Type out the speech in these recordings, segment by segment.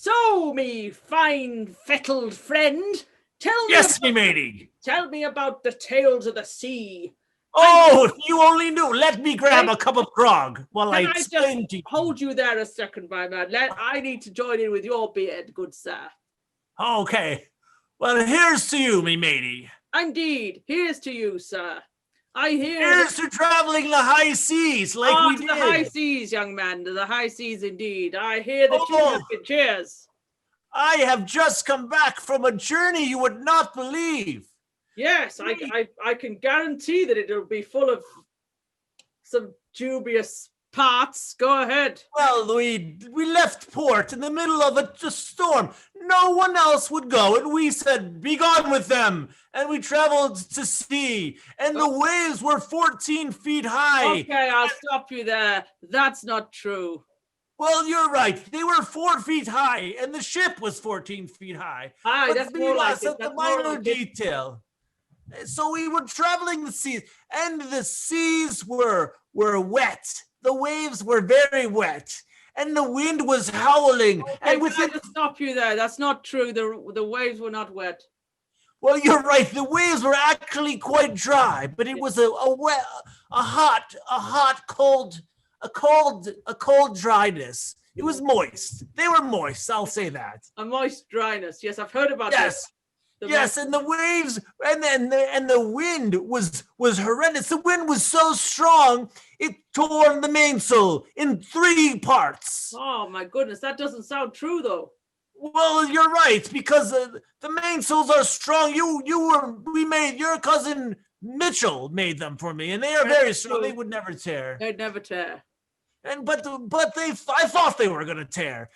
So, me fine fettled friend, Yes, me matey. Tell me about the tales of the sea. Oh, if you only knew. Let me grab a cup of grog while I Can I explain just to you. hold you there a second, my man? I need to join in with your beard, good sir. Okay. Well, here's to you, me matey. Indeed, here's to you, sir. I hear. Here's to traveling the high seas like we did. The high seas, young man, to the high seas indeed. I hear that you have been. Cheers. I have just come back from a journey you would not believe. Yes, I can guarantee that it'll be full of some dubious parts. Go ahead. Well, we left port in the middle of a storm. No one else would go, and we said, "Be gone with them." And we traveled to sea, and the waves were 14 feet high. Okay, I'll stop you there. That's not true. Well, you're right. They were 4 feet high, and the ship was 14 feet high. Aye, that's more like it. The minor detail. So we were traveling the seas, and the seas were wet. The waves were very wet, and the wind was howling. Okay, and I just stop you there. That's not true. The waves were not wet. Well, you're right. The waves were actually quite dry, but it was a cold dryness. It was moist. They were moist. I'll say that. A moist dryness. Yes, I've heard about this. Yes, and the waves and the wind was horrendous. The wind was so strong it tore the mainsail in 3 parts. Oh my goodness, that doesn't sound true though. Well, you're right, because the mainsails are strong. Your cousin Mitchell made them for me, and they are very strong. They would never tear. They'd never tear. But I thought they were gonna tear.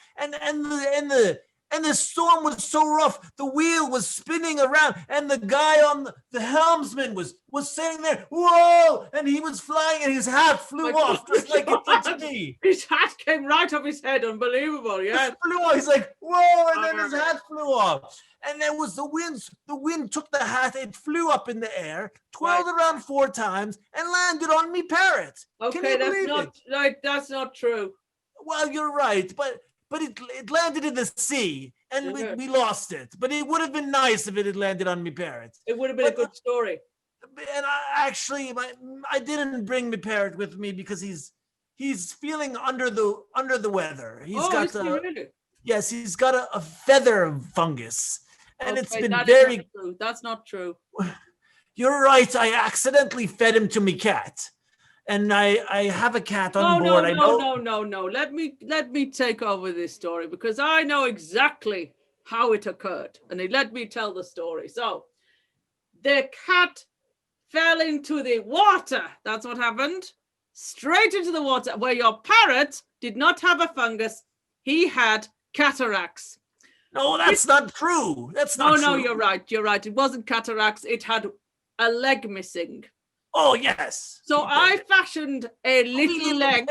And the storm was so rough, the wheel was spinning around, and the guy on the helmsman was sitting there, whoa, and he was flying, and his hat flew off, just like it did to me. His hat came right off his head, unbelievable, yeah. It flew off, he's like, whoa, and then his hat flew off. And there was the wind took the hat, it flew up in the air, twirled around 4 times, and landed on me parrot. Okay, that's not true. Well, you're right, but it landed in the sea, and we lost it. But it would have been nice if it had landed on me parrot. It would have been a good story. And I didn't bring me parrot with me because he's feeling under the weather. He's got a feather fungus, and it's been very. That's not true. You're right. I accidentally fed him to me cat. And I have a cat on board. No. Let me take over this story because I know exactly how it occurred. And let me tell the story. So the cat fell into the water. That's what happened. Straight into the water where your parrot did not have a fungus. He had cataracts. No, that's not true. That's not true. No, you're right. You're right. It wasn't cataracts. It had a leg missing. Oh, yes. So I fashioned a little leg.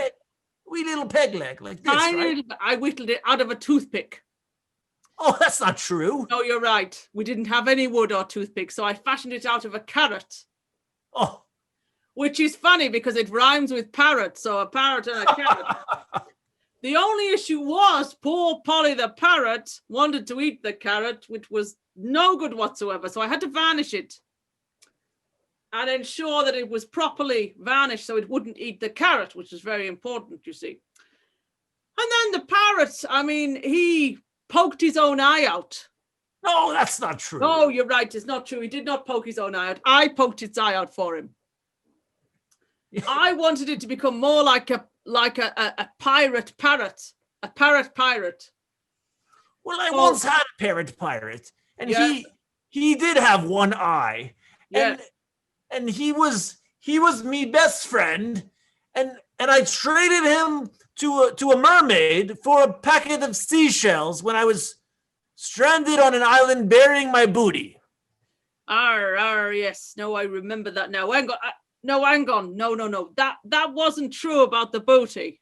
Wee little peg leg like this, right? I whittled it out of a toothpick. Oh, that's not true. No, you're right. We didn't have any wood or toothpick, so I fashioned it out of a carrot. Oh. Which is funny because it rhymes with parrot, so a parrot and a carrot. The only issue was poor Polly the parrot wanted to eat the carrot, which was no good whatsoever, so I had to varnish it. And ensure that it was properly varnished so it wouldn't eat the carrot, which is very important, you see. And then the parrot, he poked his own eye out. No, that's not true. No, you're right. It's not true. He did not poke his own eye out. I poked its eye out for him. I wanted it to become more like a pirate parrot, a parrot pirate. Well, I once had a parrot pirate, and he did have one eye. Yeah. And he was me best friend, and I traded him to a mermaid for a packet of seashells when I was stranded on an island burying my booty. Yes. No, I remember that now. Hang on. No. That wasn't true about the booty.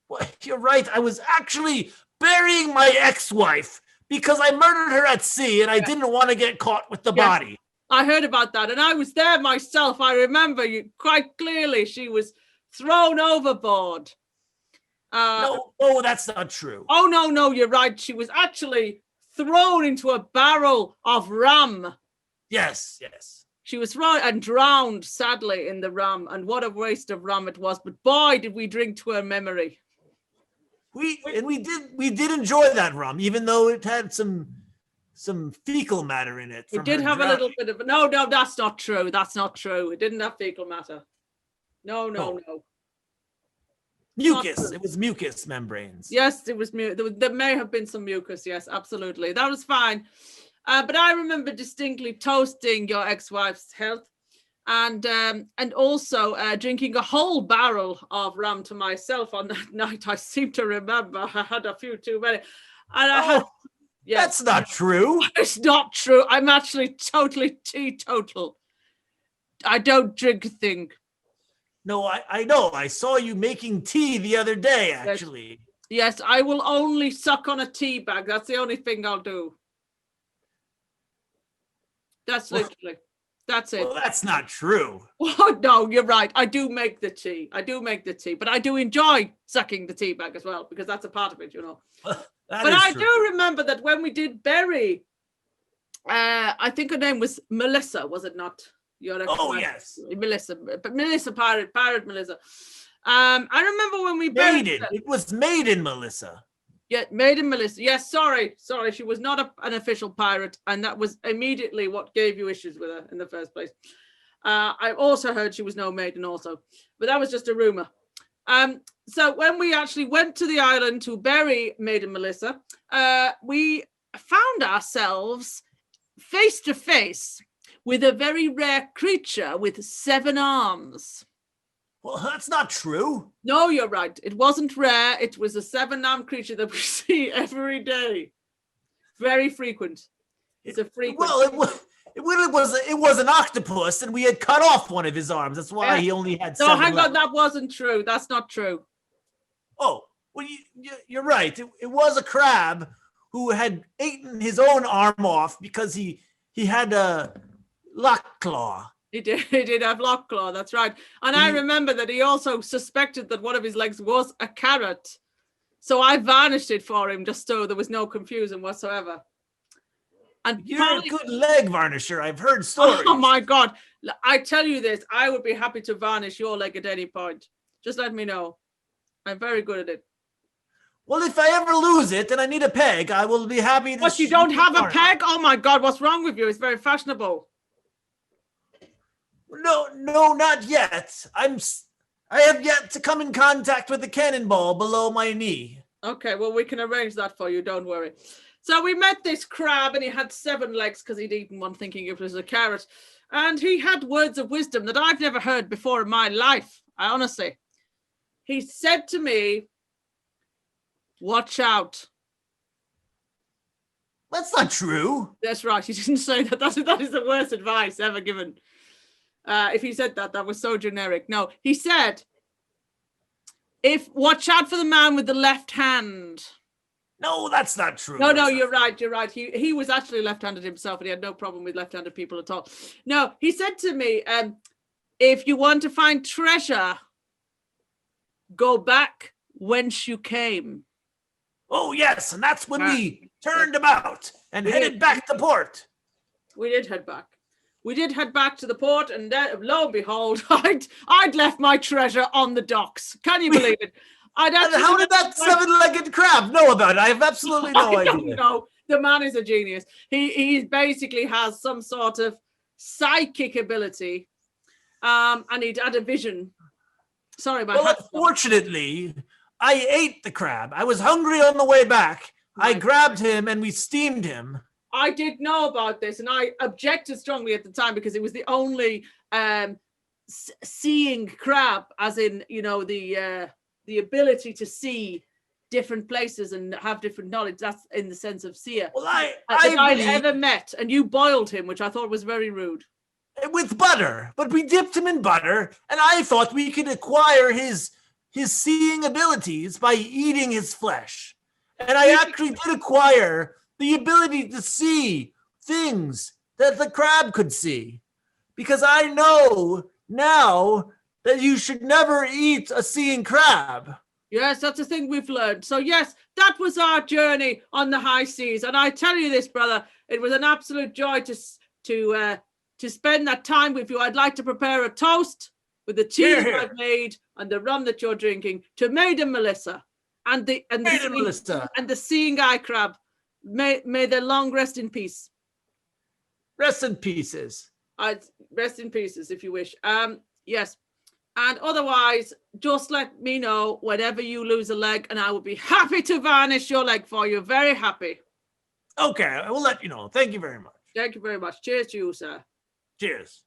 Well, you're right. I was actually burying my ex-wife because I murdered her at sea, and I didn't want to get caught with the body. I heard about that, and I was there myself. I remember you quite clearly. She was thrown overboard. No, that's not true. Oh, no, you're right. She was actually thrown into a barrel of rum. Yes. She was thrown and drowned, sadly, in the rum. And what a waste of rum it was. But boy, did we drink to her memory. We did enjoy that rum, even though it had some fecal matter in it. It did have a little bit of... No, that's not true. That's not true. It didn't have fecal matter. No. Mucus. It was mucus membranes. Yes, it was there may have been some mucus. Yes, absolutely. That was fine. But I remember distinctly toasting your ex-wife's health and also drinking a whole barrel of rum to myself on that night. I seem to remember I had a few too many. And I had... Yes. That's not true. It's not true. I'm actually totally teetotal. I don't drink a thing. No, I know. I saw you making tea the other day, actually. Yes, I will only suck on a tea bag. That's the only thing I'll do. That's literally. That's it. Well, that's not true. Oh, no, you're right. I do make the tea. But I do enjoy sucking the tea bag as well, because that's a part of it, you know. But I do remember that when we did bury, I think her name was Melissa, was it not? Oh, yes. Melissa, but Melissa, pirate Melissa. I remember when we buried Maiden. It was Maiden Melissa. Yeah, Maiden Melissa. Yes, sorry. She was not an official pirate, and that was immediately what gave you issues with her in the first place. I also heard she was no maiden also, but that was just a rumor. So when we actually went to the island to bury Maiden Melissa, we found ourselves face to face with a very rare creature with 7 arms. Well, that's not true. No, you're right. It wasn't rare. It was a 7-armed creature that we see every day. Very frequent. It's a frequent. Well, it was an octopus, and we had cut off one of his arms. That's why he only had 7 hang left. on. That wasn't true. That's not true. Oh, well, you're right. It was a crab who had eaten his own arm off because he had a lock claw. He did have lock claw, that's right. And I remember that he also suspected that one of his legs was a carrot. So I varnished it for him just so there was no confusion whatsoever. And you're a good leg varnisher. I've heard stories. Oh my God. I tell you this, I would be happy to varnish your leg at any point. Just let me know. I'm very good at it. Well, if I ever lose it and I need a peg, I will be happy to... But you don't have a peg? Oh my God, what's wrong with you? It's very fashionable. No, not yet. I have yet to come in contact with the cannonball below my knee. Okay, well, we can arrange that for you. Don't worry. So we met this crab, and he had 7 legs because he'd eaten one thinking it was a carrot. And he had words of wisdom that I've never heard before in my life. Honestly. He said to me, "Watch out." That's not true. That's right. He didn't say that. That is the worst advice ever given. If he said that was so generic. No, he said, watch out for the man with the left hand. No, that's not true. No, you're right. He was actually left-handed himself, and he had no problem with left-handed people at all. No, he said to me, if you want to find treasure, go back whence you came. Oh, yes, and that's when we turned about and headed back to port. We did head back. We did head back to the port, and lo and behold, I'd left my treasure on the docks. Can you believe it? How did that 7-legged crab know about it? I have absolutely no idea. I don't know. The man is a genius. He basically has some sort of psychic ability, and he'd had a vision. Sorry, unfortunately, I ate the crab. I was hungry on the way back. Right. I grabbed him, and we steamed him. I did know about this, and I objected strongly at the time because it was the only seeing crab, as in, the ability to see different places and have different knowledge. That's in the sense of seer. Well, I'd ever met, and you boiled him, which I thought was very rude. With butter, but we dipped him in butter, and I thought we could acquire his seeing abilities by eating his flesh. And I actually did acquire the ability to see things that the crab could see. Because I know now that you should never eat a seeing crab. Yes, that's the thing we've learned. So yes, that was our journey on the high seas, and I tell you this, brother, it was an absolute joy to spend that time with you. I'd like to prepare a toast with the tea that I've made and the rum that you're drinking to Maiden Melissa and the seeing eye crab. May they long rest in peace. Rest in pieces. Rest in pieces, if you wish. Yes. And otherwise, just let me know whenever you lose a leg, and I will be happy to varnish your leg for you. Very happy. Okay, I will let you know. Thank you very much. Thank you very much. Cheers to you, sir. Cheers.